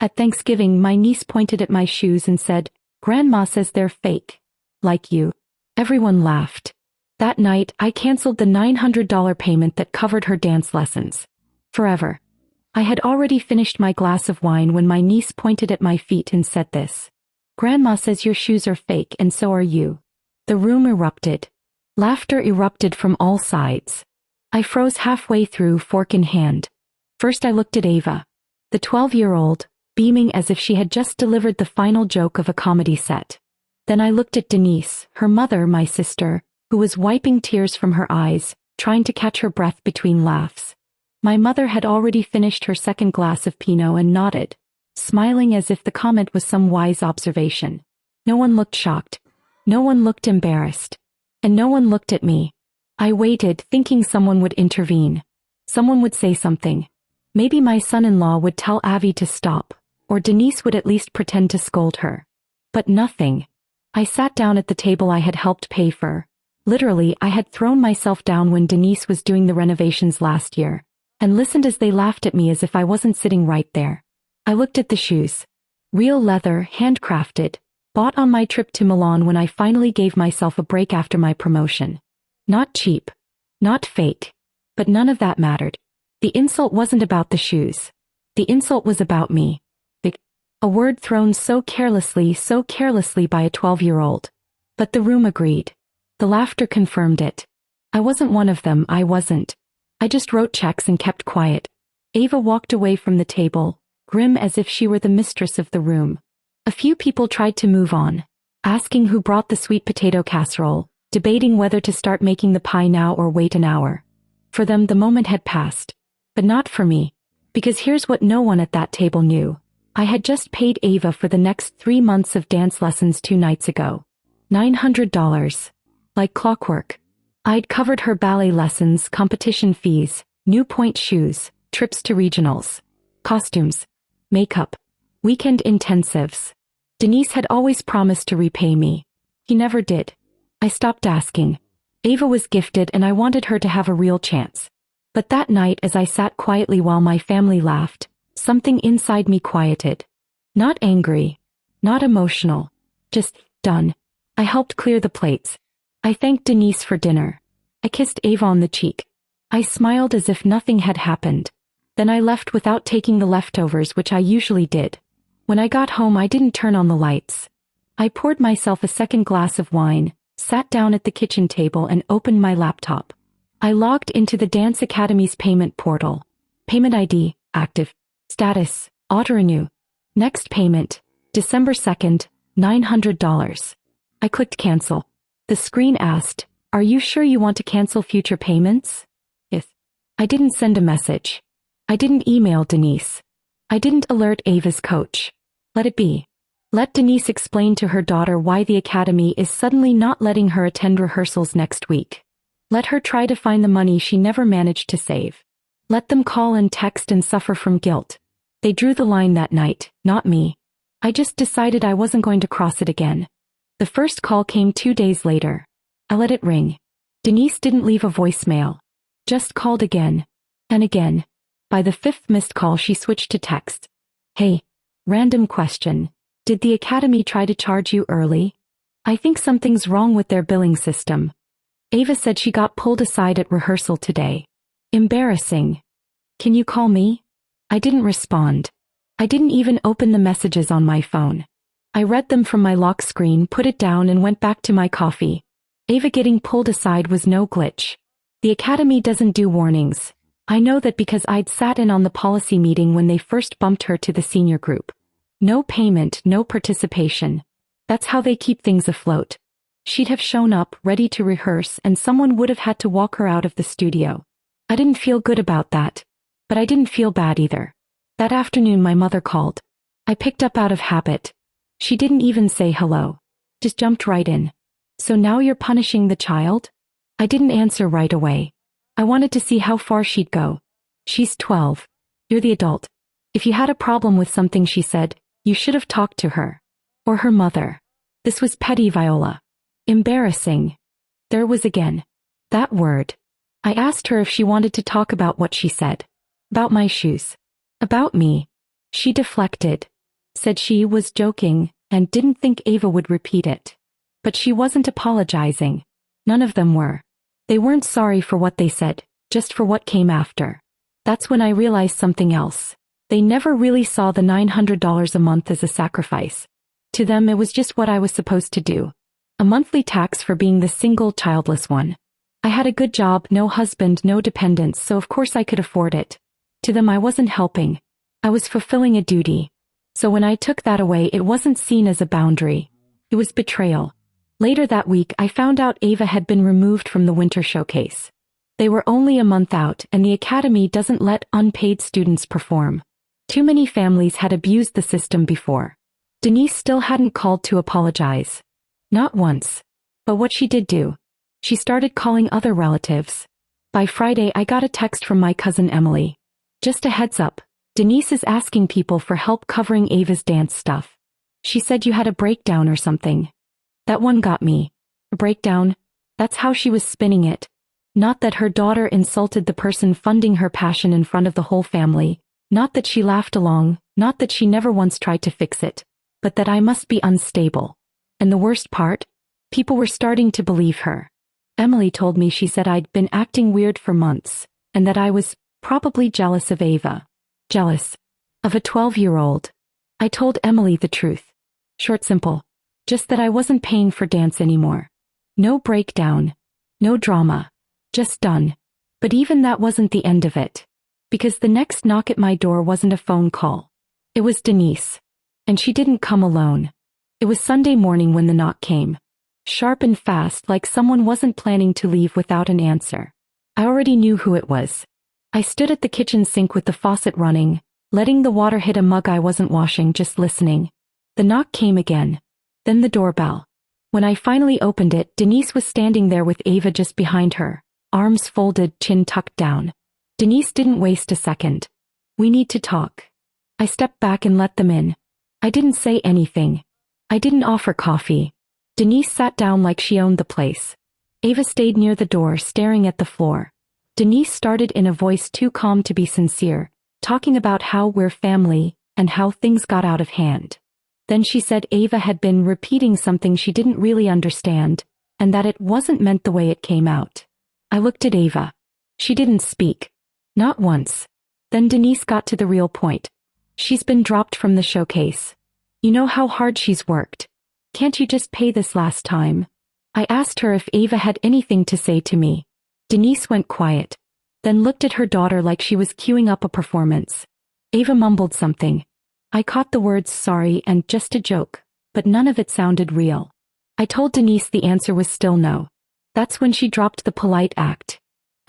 At Thanksgiving, my niece pointed at my shoes and said, "Grandma says they're fake. Like you." Everyone laughed. That night, I canceled the $900 payment that covered her dance lessons. Forever. I had already finished my glass of wine when my niece pointed at my feet and said this. "Grandma says your shoes are fake and so are you." The room erupted. Laughter erupted from all sides. I froze halfway through, fork in hand. First I looked at Ava, the 12-year-old, beaming as if she had just delivered the final joke of a comedy set. Then I looked at Denise, her mother, my sister, who was wiping tears from her eyes, trying to catch her breath between laughs. My mother had already finished her second glass of Pinot and nodded, smiling as if the comment was some wise observation. No one looked shocked. No one looked embarrassed. And no one looked at me. I waited, thinking someone would intervene. Someone would say something. Maybe my son-in-law would tell Avi to stop, or Denise would at least pretend to scold her. But nothing. I sat down at the table I had helped pay for. Literally, I had thrown myself down when Denise was doing the renovations last year, and listened as they laughed at me as if I wasn't sitting right there. I looked at the shoes. Real leather, handcrafted, bought on my trip to Milan when I finally gave myself a break after my promotion. Not cheap. Not fake. But none of that mattered. The insult wasn't about the shoes. The insult was about me. A word thrown so carelessly by a 12-year-old. But the room agreed. The laughter confirmed it. I wasn't one of them, I wasn't. I just wrote checks and kept quiet. Ava walked away from the table, grim as if she were the mistress of the room. A few people tried to move on, asking who brought the sweet potato casserole, debating whether to start making the pie now or wait an hour. For them, the moment had passed. But not for me. Because here's what no one at that table knew. I had just paid Ava for the next 3 months of dance lessons 2 nights ago. $900. Like clockwork. I'd covered her ballet lessons, competition fees, new point shoes, trips to regionals, costumes, makeup, weekend intensives. Denise had always promised to repay me. He never did. I stopped asking. Ava was gifted and I wanted her to have a real chance. But that night, as I sat quietly while my family laughed, something inside me quieted. Not angry. Not emotional. Just done. I helped clear the plates. I thanked Denise for dinner. I kissed Ava on the cheek. I smiled as if nothing had happened. Then I left without taking the leftovers, which I usually did. When I got home, I didn't turn on the lights. I poured myself a second glass of wine, sat down at the kitchen table and opened my laptop. I logged into the Dance Academy's payment portal. Payment ID, active. Status, auto-renew. Next payment, December 2nd, $900. I clicked cancel. The screen asked, "Are you sure you want to cancel future payments?" Yes. I didn't send a message. I didn't email Denise. I didn't alert Ava's coach. Let it be. Let Denise explain to her daughter why the academy is suddenly not letting her attend rehearsals next week. Let her try to find the money she never managed to save. Let them call and text and suffer from guilt. They drew the line that night, not me. I just decided I wasn't going to cross it again. The first call came 2 days later. I let it ring. Denise didn't leave a voicemail. Just called again. And again. By the 5th missed call, she switched to text. "Hey. Random question. Did the academy try to charge you early? I think something's wrong with their billing system. Ava said she got pulled aside at rehearsal today. Embarrassing. Can you call me?" I didn't respond. I didn't even open the messages on my phone. I read them from my lock screen, put it down and went back to my coffee. Ava getting pulled aside was no glitch. The academy doesn't do warnings. I know that because I'd sat in on the policy meeting when they first bumped her to the senior group. No payment, no participation. That's how they keep things afloat. She'd have shown up, ready to rehearse, and someone would have had to walk her out of the studio. I didn't feel good about that. But I didn't feel bad either. That afternoon my mother called. I picked up out of habit. She didn't even say hello. Just jumped right in. "So now you're punishing the child?" I didn't answer right away. I wanted to see how far she'd go. "She's 12. You're the adult. If you had a problem with something she said, you should have talked to her. Or her mother." This was petty, Viola. Embarrassing. There was again. That word. I asked her if she wanted to talk about what she said. About my shoes. About me. She deflected, said she was joking, and didn't think Ava would repeat it. But she wasn't apologizing. None of them were. They weren't sorry for what they said, just for what came after. That's when I realized something else. They never really saw the $900 a month as a sacrifice. To them it was just what I was supposed to do. A monthly tax for being the single childless one. I had a good job, no husband, no dependents, so of course I could afford it. To them I wasn't helping. I was fulfilling a duty. So when I took that away, it wasn't seen as a boundary. It was betrayal. Later that week I found out Ava had been removed from the winter showcase. They were only a month out, and the academy doesn't let unpaid students perform. Too many families had abused the system before. Denise still hadn't called to apologize. Not once. But what she did do. She started calling other relatives. By Friday I got a text from my cousin Emily. Just a heads up, Denise is asking people for help covering Ava's dance stuff. She said you had a breakdown or something. That one got me. A breakdown? That's how she was spinning it. Not that her daughter insulted the person funding her passion in front of the whole family. Not that she laughed along, not that she never once tried to fix it. But that I must be unstable. And the worst part? People were starting to believe her. Emily told me she said I'd been acting weird for months, and that I was probably jealous of Ava. Jealous. Of a 12-year-old. I told Emily the truth. Short simple. Just that I wasn't paying for dance anymore. No breakdown. No drama. Just done. But even that wasn't the end of it. Because the next knock at my door wasn't a phone call. It was Denise. And she didn't come alone. It was Sunday morning when the knock came. Sharp and fast, like someone wasn't planning to leave without an answer. I already knew who it was. I stood at the kitchen sink with the faucet running, letting the water hit a mug I wasn't washing, just listening. The knock came again. Then the doorbell. When I finally opened it, Denise was standing there with Ava just behind her, arms folded, chin tucked down. Denise didn't waste a second. We need to talk. I stepped back and let them in. I didn't say anything. I didn't offer coffee. Denise sat down like she owned the place. Ava stayed near the door, staring at the floor. Denise started in a voice too calm to be sincere, talking about how we're family and how things got out of hand. Then she said Ava had been repeating something she didn't really understand, and that it wasn't meant the way it came out. I looked at Ava. She didn't speak. Not once. Then Denise got to the real point. She's been dropped from the showcase. You know how hard she's worked. Can't you just pay this last time? I asked her if Ava had anything to say to me. Denise went quiet, then looked at her daughter like she was queuing up a performance. Ava mumbled something. I caught the words sorry and just a joke, but none of it sounded real. I told Denise the answer was still no. That's when she dropped the polite act.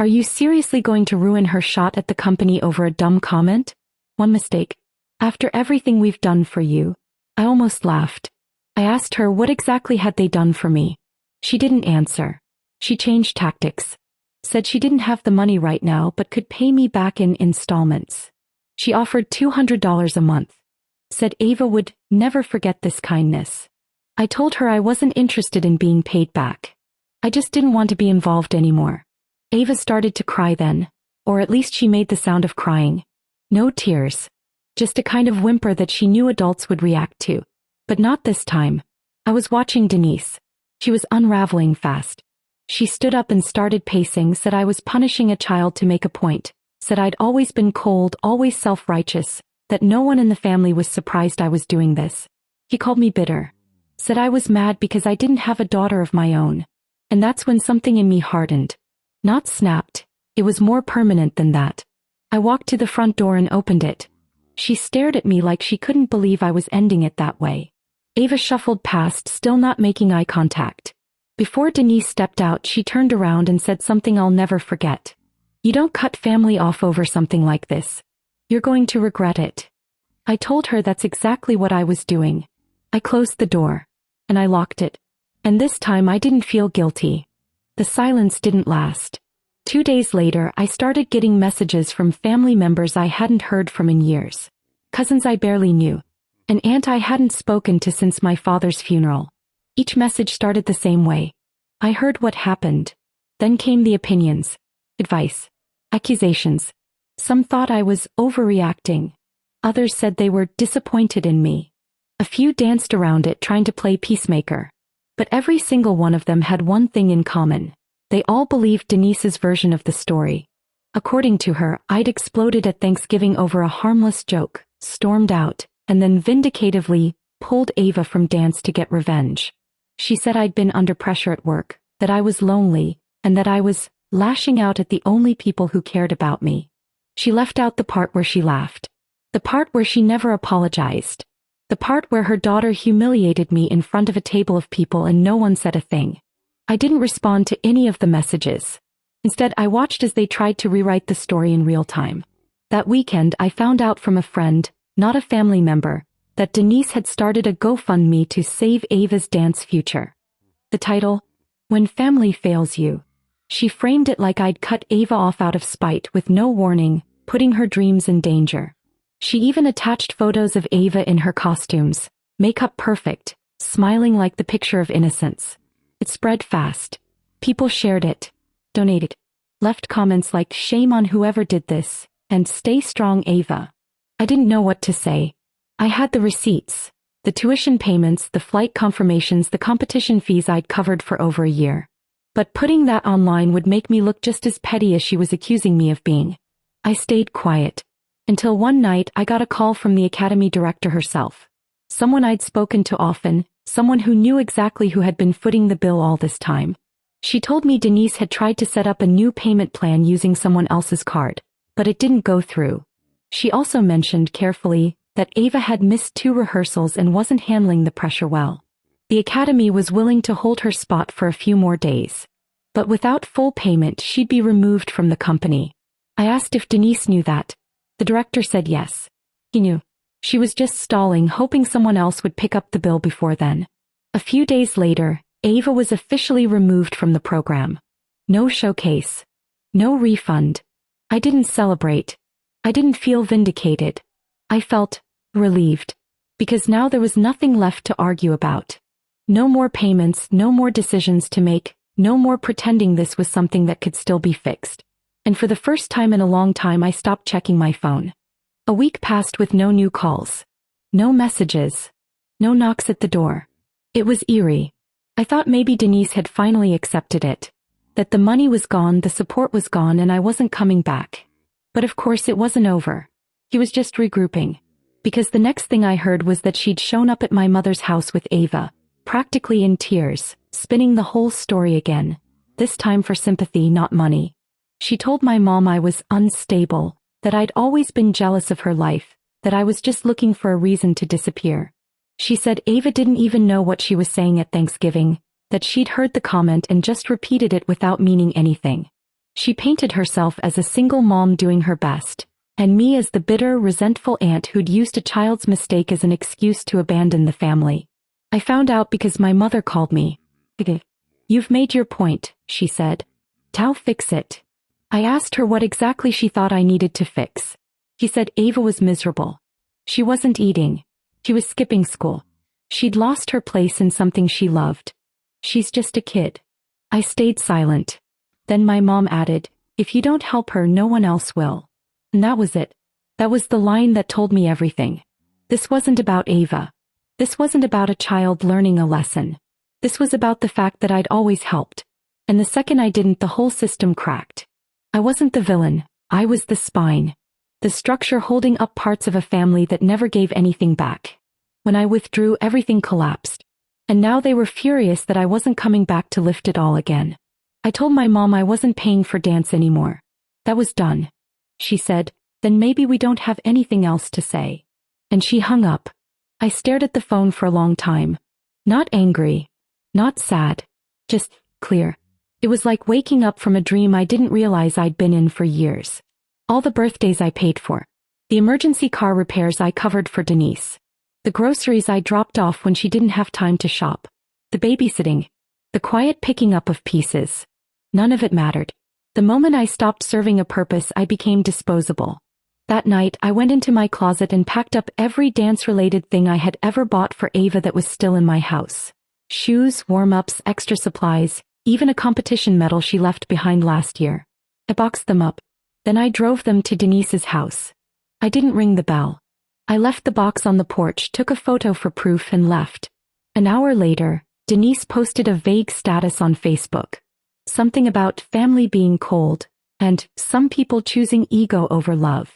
Are you seriously going to ruin her shot at the company over a dumb comment? One mistake. After everything we've done for you. I almost laughed. I asked her what exactly had they done for me. She didn't answer. She changed tactics. Said she didn't have the money right now but could pay me back in installments. She offered $200 a month. Said Ava would never forget this kindness. I told her I wasn't interested in being paid back. I just didn't want to be involved anymore. Ava started to cry then, or at least she made the sound of crying. No tears. Just a kind of whimper that she knew adults would react to. But not this time. I was watching Denise. She was unraveling fast. She stood up and started pacing, said I was punishing a child to make a point, said I'd always been cold, always self-righteous, that no one in the family was surprised I was doing this. He called me bitter. Said I was mad because I didn't have a daughter of my own. And that's when something in me hardened. Not snapped. It was more permanent than that. I walked to the front door and opened it. She stared at me like she couldn't believe I was ending it that way. Ava shuffled past, still not making eye contact. Before Denise stepped out, she turned around and said something I'll never forget. You don't cut family off over something like this. You're going to regret it. I told her that's exactly what I was doing. I closed the door. And I locked it. And this time I didn't feel guilty. The silence didn't last. 2 days later, I started getting messages from family members I hadn't heard from in years. Cousins I barely knew. An aunt I hadn't spoken to since my father's funeral. Each message started the same way. I heard what happened. Then came the opinions, advice, accusations. Some thought I was overreacting. Others said they were disappointed in me. A few danced around it trying to play peacemaker. But every single one of them had one thing in common. They all believed Denise's version of the story. According to her, I'd exploded at Thanksgiving over a harmless joke, stormed out, and then vindicatively pulled Ava from dance to get revenge. She said I'd been under pressure at work, that I was lonely, and that I was lashing out at the only people who cared about me. She left out the part where she laughed. The part where she never apologized. The part where her daughter humiliated me in front of a table of people and no one said a thing. I didn't respond to any of the messages. Instead, I watched as they tried to rewrite the story in real time. That weekend, I found out from a friend, not a family member, that Denise had started a GoFundMe to save Ava's dance future. The title, When Family Fails You. She framed it like I'd cut Ava off out of spite with no warning, putting her dreams in danger. She even attached photos of Ava in her costumes, makeup perfect, smiling like the picture of innocence. It spread fast. People shared it, donated, left comments like "Shame on whoever did this," and "Stay strong, Ava." I didn't know what to say. I had the receipts, the tuition payments, the flight confirmations, the competition fees I'd covered for over a year. But putting that online would make me look just as petty as she was accusing me of being. I stayed quiet. Until one night I got a call from the academy director herself. Someone I'd spoken to often, someone who knew exactly who had been footing the bill all this time. She told me Denise had tried to set up a new payment plan using someone else's card, but it didn't go through. She also mentioned carefully that Ava had missed 2 rehearsals and wasn't handling the pressure well. The academy was willing to hold her spot for a few more days. But without full payment, she'd be removed from the company. I asked if Denise knew that. The director said yes. He knew. She was just stalling, hoping someone else would pick up the bill before then. A few days later, Ava was officially removed from the program. No showcase. No refund. I didn't celebrate. I didn't feel vindicated. I felt relieved. Because now there was nothing left to argue about. No more payments, no more decisions to make, no more pretending this was something that could still be fixed. And for the first time in a long time I stopped checking my phone. A week passed with no new calls. No messages. No knocks at the door. It was eerie. I thought maybe Denise had finally accepted it. That the money was gone, the support was gone, and I wasn't coming back. But of course it wasn't over. He was just regrouping. Because the next thing I heard was that she'd shown up at my mother's house with Ava, practically in tears, spinning the whole story again. This time for sympathy, not money. She told my mom I was unstable, that I'd always been jealous of her life, that I was just looking for a reason to disappear. She said Ava didn't even know what she was saying at Thanksgiving, that she'd heard the comment and just repeated it without meaning anything. She painted herself as a single mom doing her best, and me as the bitter, resentful aunt who'd used a child's mistake as an excuse to abandon the family. I found out because my mother called me. "You've made your point," she said. "Now fix it." I asked her what exactly she thought I needed to fix. She said Ava was miserable. She wasn't eating. She was skipping school. She'd lost her place in something she loved. "She's just a kid." I stayed silent. Then my mom added, "If you don't help her, no one else will." And that was it. That was the line that told me everything. This wasn't about Ava. This wasn't about a child learning a lesson. This was about the fact that I'd always helped. And the second I didn't, the whole system cracked. I wasn't the villain. I was the spine. The structure holding up parts of a family that never gave anything back. When I withdrew, everything collapsed. And now they were furious that I wasn't coming back to lift it all again. I told my mom I wasn't paying for dance anymore. That was done. She said, "Then maybe we don't have anything else to say." And she hung up. I stared at the phone for a long time. Not angry. Not sad. Just clear. It was like waking up from a dream I didn't realize I'd been in for years. All the birthdays I paid for. The emergency car repairs I covered for Denise. The groceries I dropped off when she didn't have time to shop. The babysitting. The quiet picking up of pieces. None of it mattered. The moment I stopped serving a purpose, I became disposable. That night, I went into my closet and packed up every dance-related thing I had ever bought for Ava that was still in my house. Shoes, warm-ups, extra supplies, even a competition medal she left behind last year. I boxed them up. Then I drove them to Denise's house. I didn't ring the bell. I left the box on the porch, took a photo for proof and left. An hour later, Denise posted a vague status on Facebook. Something about family being cold, and some people choosing ego over love.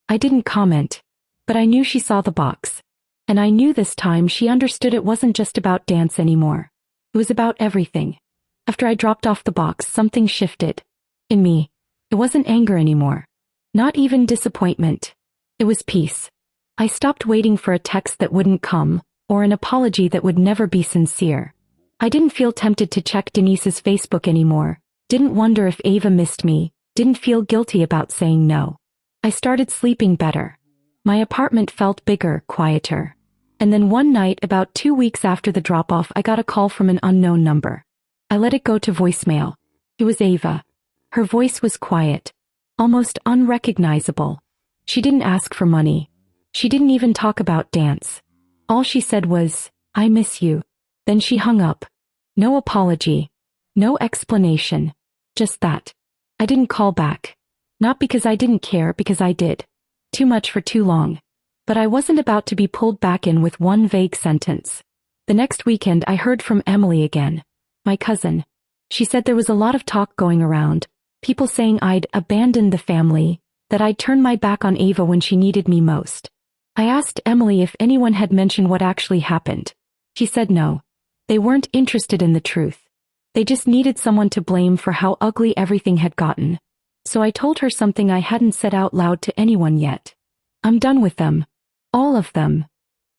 I didn't comment, but I knew she saw the box. And I knew this time she understood it wasn't just about dance anymore. It was about everything. After I dropped off the box, something shifted. In me, it wasn't anger anymore. Not even disappointment. It was peace. I stopped waiting for a text that wouldn't come, or an apology that would never be sincere. I didn't feel tempted to check Denise's Facebook anymore, didn't wonder if Ava missed me, didn't feel guilty about saying no. I started sleeping better. My apartment felt bigger, quieter. And then one night, about 2 weeks after the drop-off, I got a call from an unknown number. I let it go to voicemail. It was Ava. Her voice was quiet, almost unrecognizable. She didn't ask for money. She didn't even talk about dance. All she said was, "I miss you." Then she hung up. No apology. No explanation. Just that. I didn't call back. Not because I didn't care, because I did. Too much for too long. But I wasn't about to be pulled back in with one vague sentence. The next weekend I heard from Emily again. My cousin. She said there was a lot of talk going around. People saying I'd abandoned the family, that I'd turned my back on Ava when she needed me most. I asked Emily if anyone had mentioned what actually happened. She said no. They weren't interested in the truth. They just needed someone to blame for how ugly everything had gotten. So I told her something I hadn't said out loud to anyone yet. I'm done with them. All of them.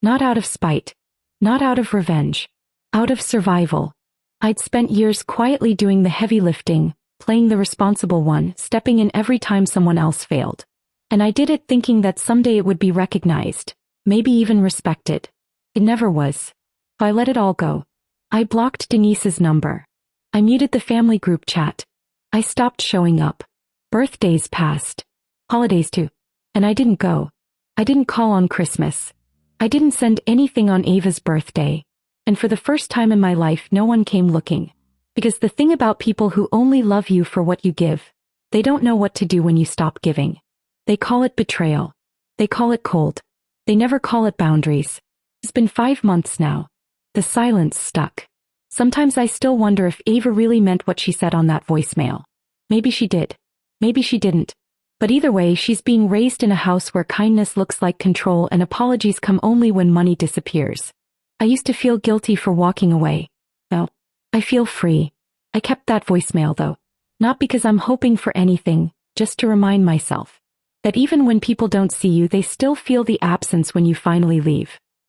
Not out of spite. Not out of revenge. Out of survival. I'd spent years quietly doing the heavy lifting, playing the responsible one, stepping in every time someone else failed. And I did it thinking that someday it would be recognized, maybe even respected. It never was. I let it all go. I blocked Denise's number. I muted the family group chat. I stopped showing up. Birthdays passed. Holidays too. And I didn't go. I didn't call on Christmas. I didn't send anything on Ava's birthday. And for the first time in my life, no one came looking. Because the thing about people who only love you for what you give, they don't know what to do when you stop giving. They call it betrayal. They call it cold. They never call it boundaries. It's been 5 months now. The silence stuck. Sometimes I still wonder if Ava really meant what she said on that voicemail. Maybe she did. Maybe she didn't. But either way, she's being raised in a house where kindness looks like control and apologies come only when money disappears. I used to feel guilty for walking away. Well, I feel free. I kept that voicemail though. Not because I'm hoping for anything, just to remind myself that even when people don't see you, they still feel the absence when you finally leave.